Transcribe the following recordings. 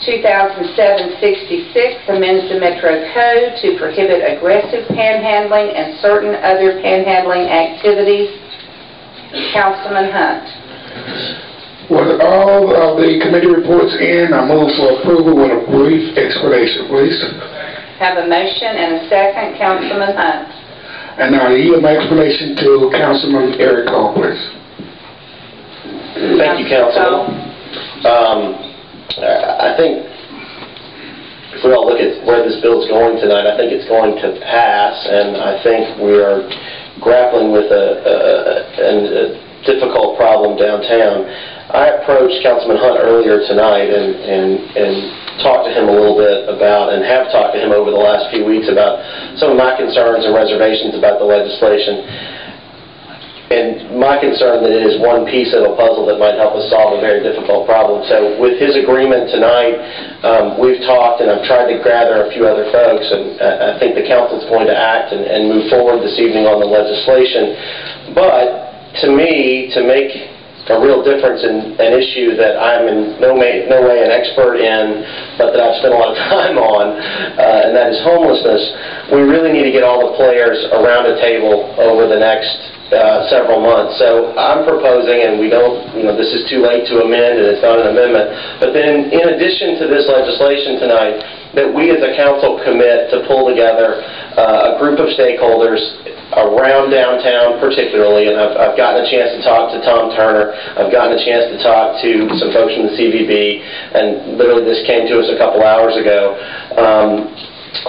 2007-66 amends the Metro Code to prohibit aggressive panhandling and certain other panhandling activities. Councilman Hunt. With all of the committee reports in, I move for approval with a brief explanation, please. Have a motion and a second. Councilman Hunt. And now I yield my explanation to Councilman Eric Cole, please. Thank you, Councilman. I think if we all look at where this bill is going tonight, I think it's going to pass, and I think we are grappling with a difficult problem downtown. I approached Councilman Hunt earlier tonight and talked to him a little bit about, and have talked to him over the last few weeks about some of my concerns and reservations about the legislation. And my concern that it is one piece of a puzzle that might help us solve a very difficult problem. So with his agreement tonight, we've talked, and I've tried to gather a few other folks, and I think the council's going to act and move forward this evening on the legislation. But to me, to make a real difference in an issue that I'm in no way an expert in, but that I've spent a lot of time on, and that is homelessness, we really need to get all the players around a table over the next several months. So I'm proposing, and we don't, this is too late to amend, and it's not an amendment, but then in addition to this legislation tonight, that we as a council commit to pull together a group of stakeholders around downtown particularly, and I've gotten a chance to talk to Tom Turner, I've gotten a chance to talk to some folks from the CVB, and literally this came to us a couple hours ago.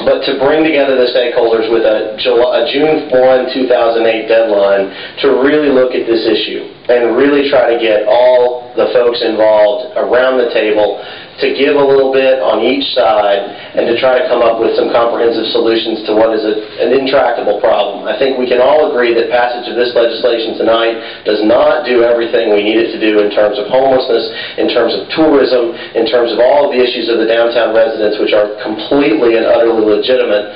But to bring together the stakeholders with a June 1, 2008 deadline to really look at this issue and really try to get all the folks involved around the table to give a little bit on each side and to try to come up with some comprehensive solutions to what is an intractable problem. I think we can all agree that passage of this legislation tonight does not do everything we need it to do in terms of homelessness, in terms of tourism, in terms of all of the issues of the downtown residents, which are completely and utterly legitimate.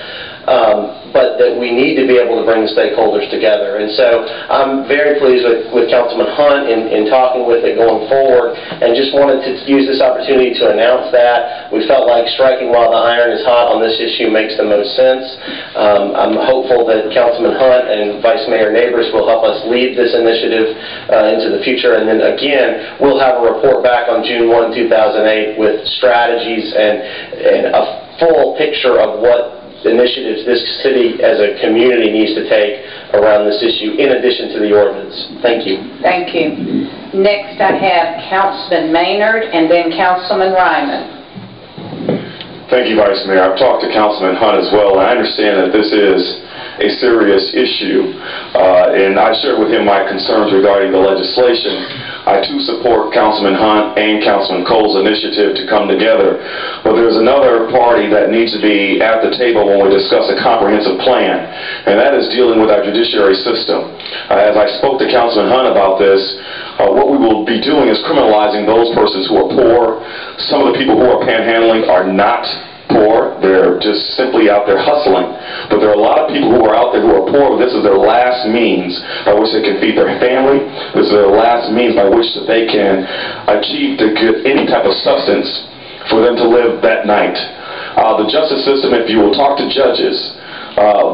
But that we need to be able to bring the stakeholders together. And so I'm very pleased with Councilman Hunt in talking with it going forward, and just wanted to use this opportunity to announce that. We felt like striking while the iron is hot on this issue makes the most sense. I'm hopeful that Councilman Hunt and Vice Mayor Neighbors will help us lead this initiative into the future, and then again, we'll have a report back on June 1, 2008 with strategies and a full picture of what initiatives this city as a community needs to take around this issue in addition to the ordinance. Thank you. Thank you. Next I have Councilman Maynard and then Councilman Ryman. Thank you, Vice Mayor. I've talked to Councilman Hunt as well, and I understand that this is a serious issue, and I shared with him my concerns regarding the legislation. I too support Councilman Hunt and Councilman Cole's initiative to come together, but there's another party that needs to be at the table when we discuss a comprehensive plan, and that is dealing with our judiciary system. As I spoke to Councilman Hunt about this, what we will be doing is criminalizing those persons who are poor. Some of the people who are panhandling are not poor, they're just simply out there hustling. But there are a lot of people who are out there who are poor, but this is their last means by which they can feed their family. This is their last means by which that they can achieve to get any type of substance for them to live that night. The justice system, if you will talk to judges,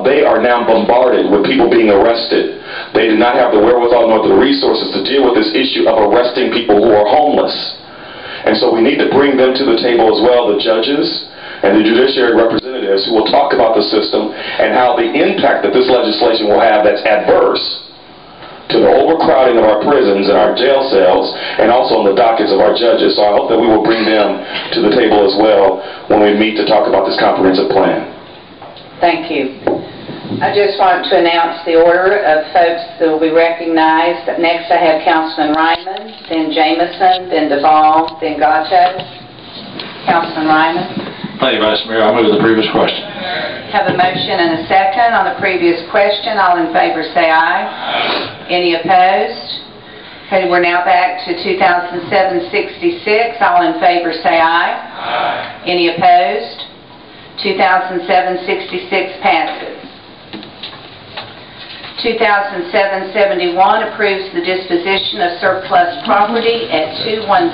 they are now bombarded with people being arrested. They do not have the wherewithal nor the resources to deal with this issue of arresting people who are homeless. And so we need to bring them to the table as well, the judges and the judiciary representatives, who will talk about the system and how the impact that this legislation will have that's adverse to the overcrowding of our prisons and our jail cells, and also on the dockets of our judges. So I hope that we will bring them to the table as well when we meet to talk about this comprehensive plan. Thank you. I just want to announce the order of folks that will be recognized. Next I have Councilman Ryman, then Jameson, then Duvall, then Gatto. Councilman Ryman. Thank you, Vice Mayor. I move the previous question. Have a motion and a second on the previous question. All in favor say aye. Any opposed? Okay, we're now back to 2007-66. All in favor say aye. Any opposed? 2007-66 passes. 2007-71 approves the disposition of surplus property at 217